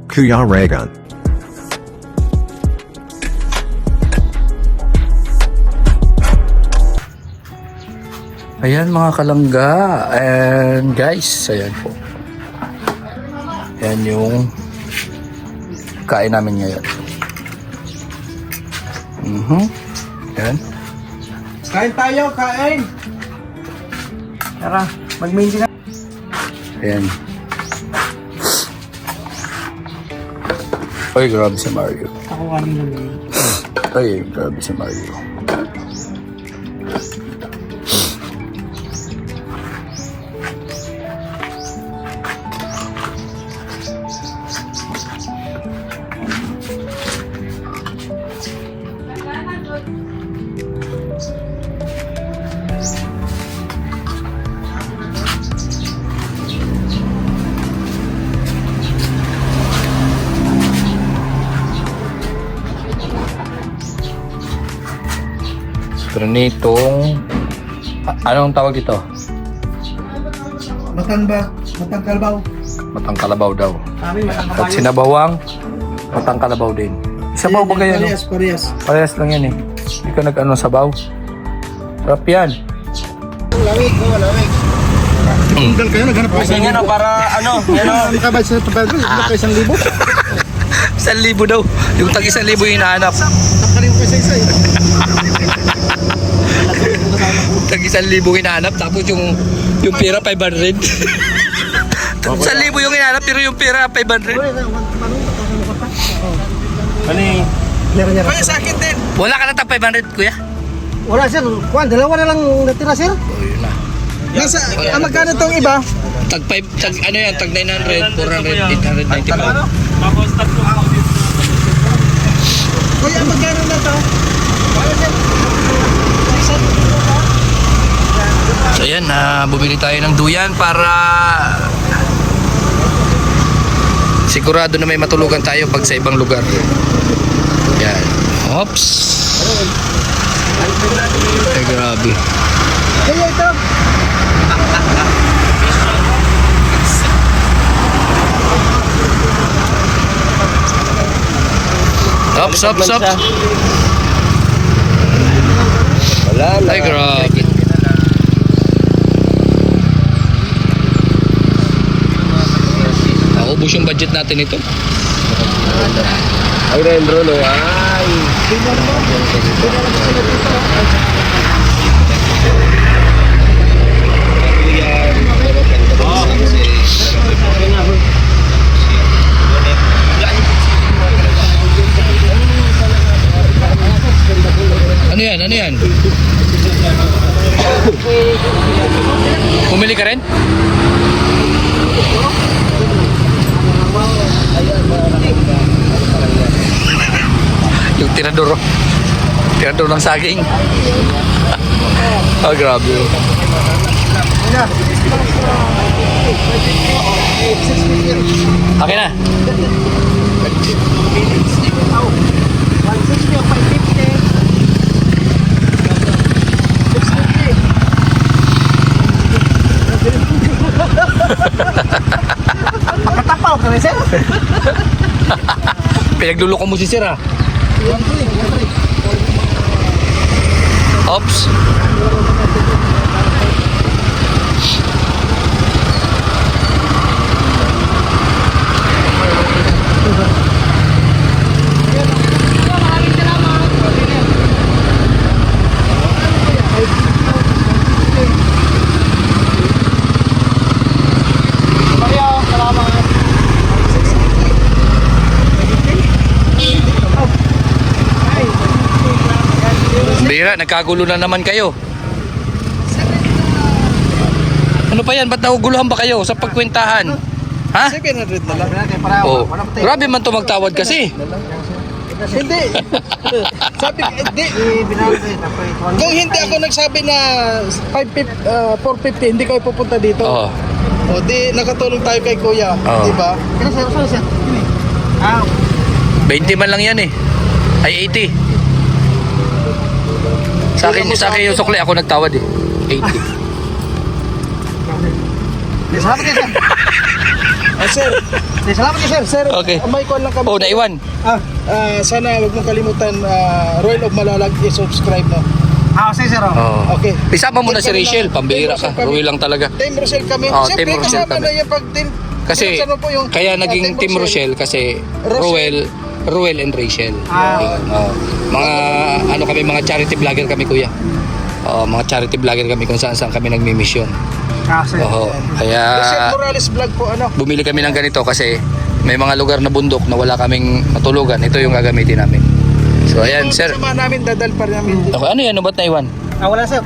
Kuya Regan. Ayan mga kalangga, and guys, ayan po. Ayan yung kain namin ngayon. Ayan. Kain tayo, kain! Tara, mag-maintenance. Ayan. Ay, grabe si Mario. Ako kanina yun. Ay, grabe si Mario. Granitong anong tawag dito? Matang kalbaw. Matang kalabaw daw. Sabi, matang At kabayo. sinabawang matang kalabaw din. Isabaw ba ganyan? No? Parehas. Parehas lang yan eh. Hindi ka nag-ano sabaw. Sarap yan. Lamig, lamig. Tunggal kayo, naghanap pa isang libo. Para ano, nakabay sa tapal, naghanap pa 1,000. 1,000 daw. Yung tag 1,000 yung hinahanap. Nakaling pa isa-isa eh. Tag 1,000 hinahanap. Tapos yung pera 500. 1,000 yung hinahanap pero yung pera 500. Ano eh? Kaya sa akin din. Wala ka na tag 500 kuya? Wala sir, kuwan, dalawa na lang natira sir. Oh, yun na. Nasa, magkano tong iba? Tag 5, tag ano yan, tag 900, 400, 895. Kuya, magkano na to? So yan, bumili tayo ng duyan para sigurado na may matulugan tayo pag sa ibang lugar. Yan. Oops. Ay, grabe. Kaya ito. Oops, oops, oops. Wala na. Ay, grabe. Naubos yung budget natin ito. Ay, Rendro, no? Ay. Ano yan? Ano yan? Pumili ka rin? Yung tirador. Tirador ng saging. Oh, grabe. Okay na. 160 o 550. Pakatapaw ka rin, sir? Pinagluloko mo si Sir ah. Oops. Bira, nagkagulo na naman kayo. Ano pa yan? Ba't naguguluhan ba kayo sa pagkwentahan? Ha? 700 na lang. Oh, grabe man to magtawad kasi. Hindi. Sabi, hindi. Kung hindi ako nagsabi na 450, hindi kayo pupunta dito. Oo. O di, nakatulong tayo kay Kuya. Oo. Diba? Kaya sir. 20 man lang yan eh. Ay, 80. Sa akin yung sukli, ako nagtawad eh. 80. Sabi kayo sir. Sir, salamat kayo, sir. Sir, Okay. may kuwan lang kami. Oh, naiwan. Sana wag mong kalimutan, Royal of Malalag, i-subscribe mo. Sige, sir. Oh. Okay. Isama mo na si Rachel, pambihira ka. Ruel lang talaga. Team Rochelle kami. Oh, Siyempre, Team Rochelle kasama kami. na yan pag team. Kasi Ano po yung, kaya naging Team Rochelle kasi Ruel and Rachel. Oh. Mga ano kami, mga charity vlogger kami, kuya. Mga charity vlogger kami kung saan kami nagmi-mission. Sir. Oo. Kaya Rachel Morales vlog po, ano? bumili kami ng ganito kasi may mga lugar na bundok na wala kaming matulugan. Ito yung gagamitin namin. So ayan, sir. Sama namin, dadal pa namin. Okay, ano yan? Ano ba't naiwan? Wala sir,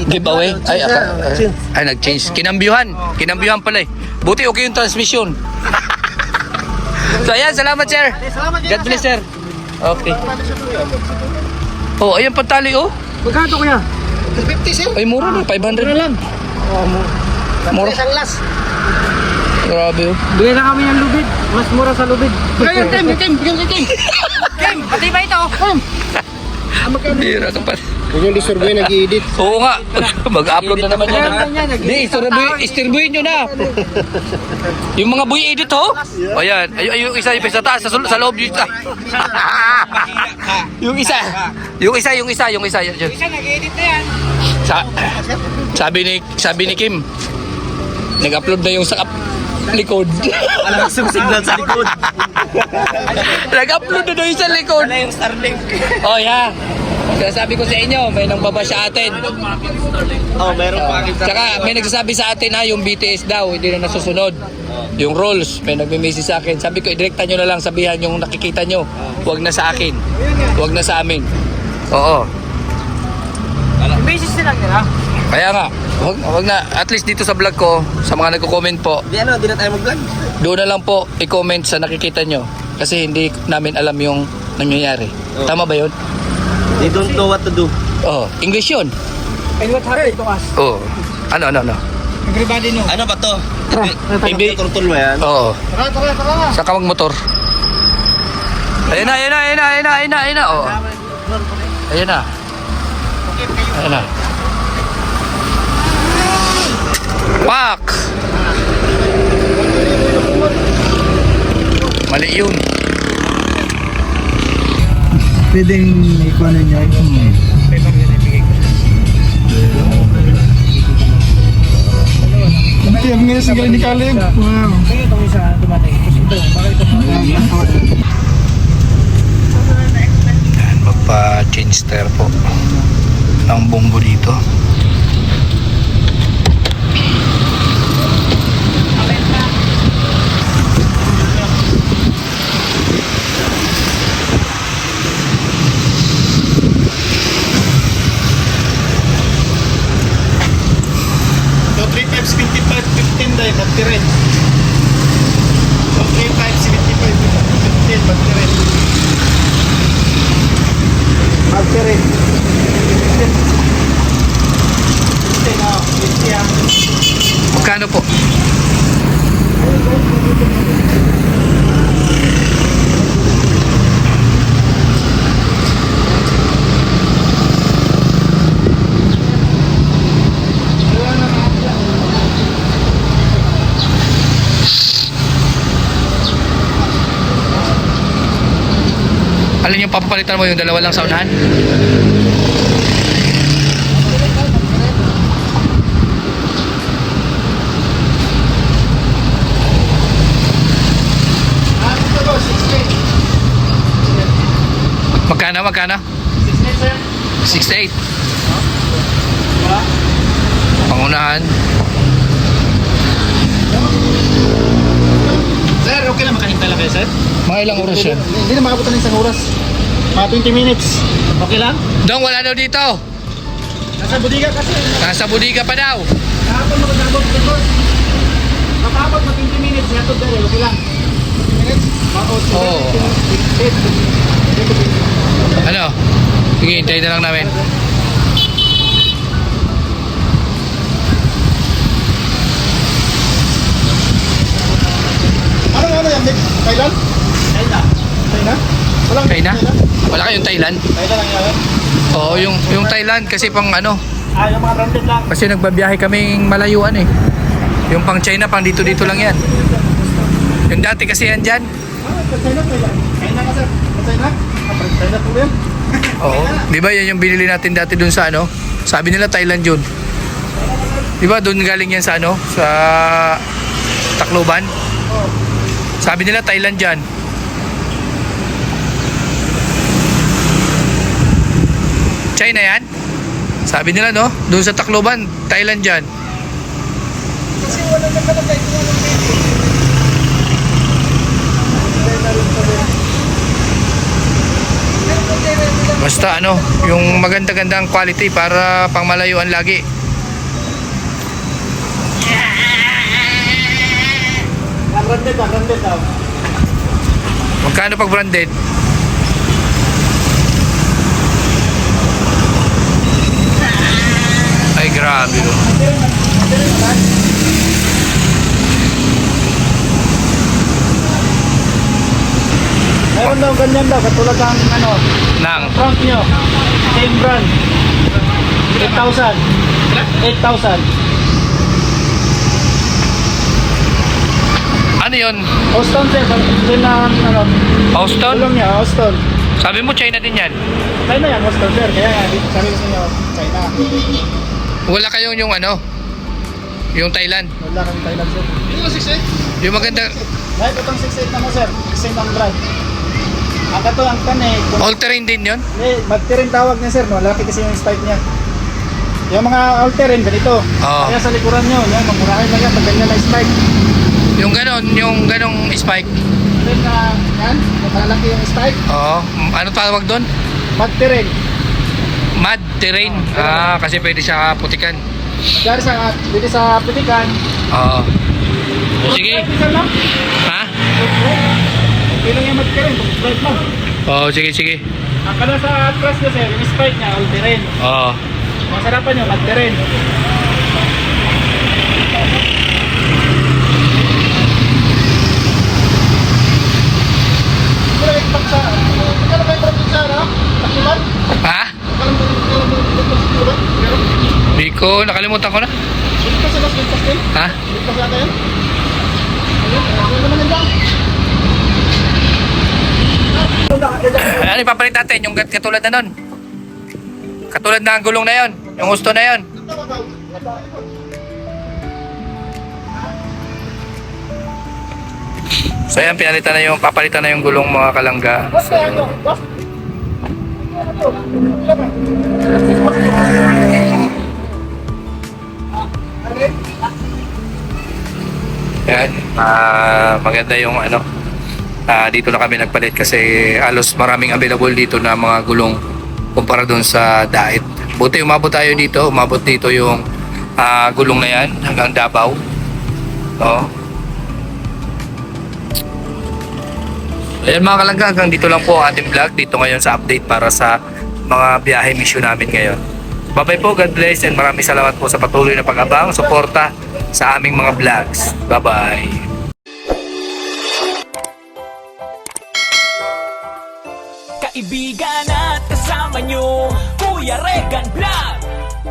Giveaway? Ay, nag-change. Kinambyuhan pala eh. Buti okay yung transmission. So ayan, salamat sir. God bless sir. Okay. Oh, ayan pantali oh. Magkano kuya? 50, sir. Ay, mura na. 500 na lang. Mura. Isang las. Grabe oh. Bigyan na kami ng lubid. Mas mura sa lubid. Bigyan Kim. Kim, pati ba ito? Bira ka pa. Yung Lizor Boy nag-i-edit. Oo nga. Mag-upload na naman yan. Hindi, istorbuhin nyo na. Yung mga boy edit ho. O yan. Ay, yung isa yung sa taas. Sa loob yung isa. Yung isa. Yung isa. Yun. Isa nag-edit na yan. Sabi ni Kim, nag-upload na yung sa likod. Alam mo signal sa likod. Nag-upload na yung sa likod. Yung Starlink. Oh yeah. Sabi ko sa inyo, may nang baba sa atin. Meron pa kita. Tsaka may nagsasabi sa atin yung BTS daw, hindi na nasusunod. Yung rules, may nagme-message sa akin. Sabi ko, i-directa nyo na lang, sabihan yung nakikita nyo. Huwag na sa akin. Huwag na sa amin. Oo. Message na lang nila. Kaya nga, wag na. At least dito sa vlog ko, sa mga nagko-comment po, Di na tayo mag-vlog. doon na lang po i-comment sa nakikita nyo. Kasi hindi namin alam yung nangyayari. Tama ba yun? They don't know what to do. Oh, English yun. And what happened to us? Oh. Ano? Everybody know. Ano ba to? Ibi- Turtul mo yan? Oo. Tara. Sa kamag motor. Ayun na. Oh. Ayun na. Pak! Mali yun. Pwedeng ikuha na niya. Yung nga sa galing ni Kalim. Wow. Itong isa dumating. Ito, bakit ito? Magpa-change tire po ng bumbo dito. So 3575 15 dahil magtirin. So 3575 15 magtirin. Magtirin. 15 Magkano po? Alin yung papapalitan mo, yung dalawa lang sa unahan? Magkano? 68. Pangunahan. Sir, okay lang makahintay lang kayo, sir? Mga ilang oras yan? Hindi na makabutan ng isang oras. Mga 20 minutes. Okay lang? Dong, wala daw dito. Nasa budiga kasi. Nasa budiga pa daw. Kahapon magkakabot dito. Kapapot mag 20 minutes. Yatod dali, okay lang. 20 minutes? Oo. Ano? Sige, hintayin na lang namin. Ano yan, Nick? Thailand? Thailand? Walang China? Wala kayong Thailand? Thailand lang yan. Oo, yung Thailand kasi pang ano, Yung mga branded lang. kasi nagbabiyahe kaming malayuan eh. Yung pang China, pang dito lang yan. Yung dati kasi yan dyan. China ka sir. China? China po yan. Oo. Di ba yan yung binili natin dati dun sa ano? Sabi nila Thailand yun. Di ba dun galing yan sa ano? Sa Tacloban? Sabi nila Thailand dyan. China yan? Sabi nila no? Dun sa Tacloban, Thailand dyan. Kasi wala na kalagay kung anong pwede. Basta ano, yung maganda-gandang quality para pangmalayuan lagi. Branded daw. Magkano pag branded? Ay grabe oh. Meron daw ganyan daw, katulad ng ano, Nang front nyo, same brand. 8,000. 8,000. ano yun? Houston sir, din na ano, Houston? tulong niya, Houston. Sabi mo China din yan. China yan, Houston sir, kaya nga, sabi ko sa inyo, China. Wala kayong yung ano? Yung Thailand. Wala kang Thailand sir. Yung 6'8"? Yung maganda Kahit itong 6'8" na mo sir, same ang brand. Ang kato ang kanay, all terrain din yun? mag-terrain tawag niya sir, no? Malaki kasi yung spike niya. Yung mga all-terrain, ganito. Oo. Kaya sa likuran nyo, yan, mamurahin lang yan, pag ganyan na spike. Yung ganong spike. Then yan, malaki yung spike, Oo. Ano tawag doon? mag-terrain. Mud terrain. Ah, kasi pwede siya putikan. Dari sa, dito sa pitikan. Oo. Sige. Sir, no? Ha? Okay lang yung mag-terrain, pag-spike mo. Oo, sige, sige. Ang kada sa atras nyo sir, yung spike niya, all-terrain. Oo. Masarapan nyo, mag-terrain. Ha? Di ko, nakalimutan ko na. Ha? Ano ipapalit natin? Yung katulad na nun? Katulad na ang gulong na yon, yung gusto na yon. So yan, pinalitan na yung, papalitan na yung gulong mga kalangga. So, yan, maganda yung ano, dito na kami nagpalit kasi halos maraming available dito na mga gulong kumpara doon sa Dait. Buti umabot tayo dito, umabot dito yung gulong na yan hanggang Davao. Oh. Ayan mga kalangga, hanggang dito lang po ang ating vlog dito ngayon sa update para sa mga biyahe mission namin ngayon. Bye-bye po, God bless, and maraming salamat po sa patuloy na pag-abang, suporta sa aming mga vlogs. Bye-bye. Kaibigan at kasama nyo, Kuya Regan Vlog.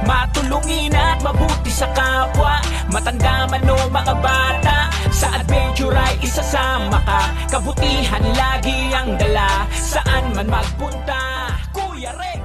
Matulungin at mabuti sa kapwa, matanda man o mga bata. Sa adventure ay isasama ka, kabutihan lagi ang dala. Saan man magpunta, Kuya Regan.